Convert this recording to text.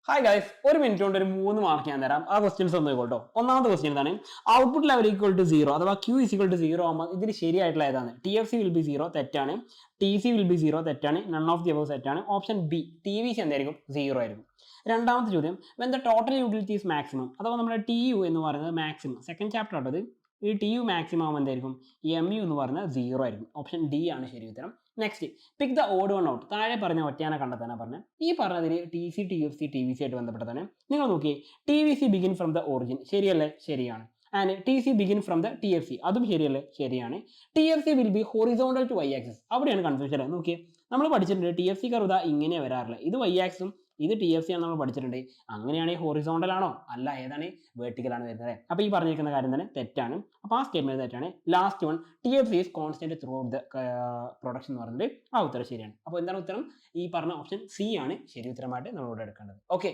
Hi guys, ഒരു minute കൊണ്ട് ഒരു 3 മാർക്ക് ഞാൻ തരാം. ആ ക്വസ്റ്റ്യൻസ് ഒന്ന് കേട്ടോ. ഒന്നാമത്തെ ക്വസ്റ്റ്യൻ ഇതാണ്, ഔട്ട്പുട്ട് ലെവൽ ഈക്വൽ ടു 0 അഥവാ Q ഈസ് ഈക്വൽ ടു 0 ആകുമ്പോൾ ഇതിന് ശരിയായിട്ടുള്ള ഏതാണ്? TFC വിൽ ബി 0 തെറ്റാണ്, TC വിൽ ബി 0 തെറ്റാണ്, നൺ ഓഫ് ദി അബവ് തെറ്റാണ്. ഓപ്ഷൻ ബി TVC എന്തായിരിക്കും? 0 ആയിരിക്കും. രണ്ടാമത്തെ ചോദ്യം, when the total utility is maximum അഥവാ നമ്മുടെ TU എന്ന് പറയുന്നത് മാക്സിമം, സെക്കൻഡ് ചാപ്റ്റർ ആട്ടത്. ഈ TU മാക്സിമം ആകുമ്പോൾ എന്തായിരിക്കും? ഈ MU എന്ന് പറയുന്നത് 0 ആയിരിക്കും. ഓപ്ഷൻ ഡി ആണ് ശരി ഉത്തരം. Next, pick the odd one out. താഴെ പറഞ്ഞ ഒറ്റയാനെ കണ്ടെത്താനാണ് പറഞ്ഞത്. ഈ പറഞ്ഞതിൽ TC, TFC, TVC ആയിട്ട് ബന്ധപ്പെട്ടതാണ്. നിങ്ങൾ നോക്കിയേ, TVC begin from the origin, ശരിയല്ലേ? ശരിയാണ്. And TC begin from the TFC, അതും ശരിയല്ലേ? ശരിയാണ്. TFC will be horizontal to Y axis, അവിടെയാണ് കൺഫ്യൂഷൻ. നോക്കിയേ, നമ്മൾ പഠിച്ചിട്ടുണ്ട് TFC കർവ് ഇങ്ങനെ വരാറില്ല, ഇത് Y ആക്സും ഇത് TFC ആണ് നമ്മൾ പഠിച്ചിട്ടുണ്ട്. അങ്ങനെയാണെങ്കിൽ ഹൊറിസോണ്ടൽ ആണോ? അല്ല, ഏതാണ്? വെർട്ടിക്കൽ ആണ് വരുന്നത്. അപ്പോൾ ഈ പറഞ്ഞിരിക്കുന്ന കാര്യം തന്നെ തെറ്റാണ്. അപ്പോൾ ആ സ്റ്റേറ്റ്മെന്റ് തെറ്റാണ്. Last one, TFC is constant through out the production എന്ന് പറഞ്ഞിട്ട് ആ ഉത്തരം ശരിയാണ്. അപ്പോൾ എന്താണ് ഉത്തരം? ഈ പറഞ്ഞ ഓപ്ഷൻ സി ആണ് ശരി ഉത്തരമായിട്ട് നമ്മളോട് എടുക്കേണ്ടത്. ഓക്കെ.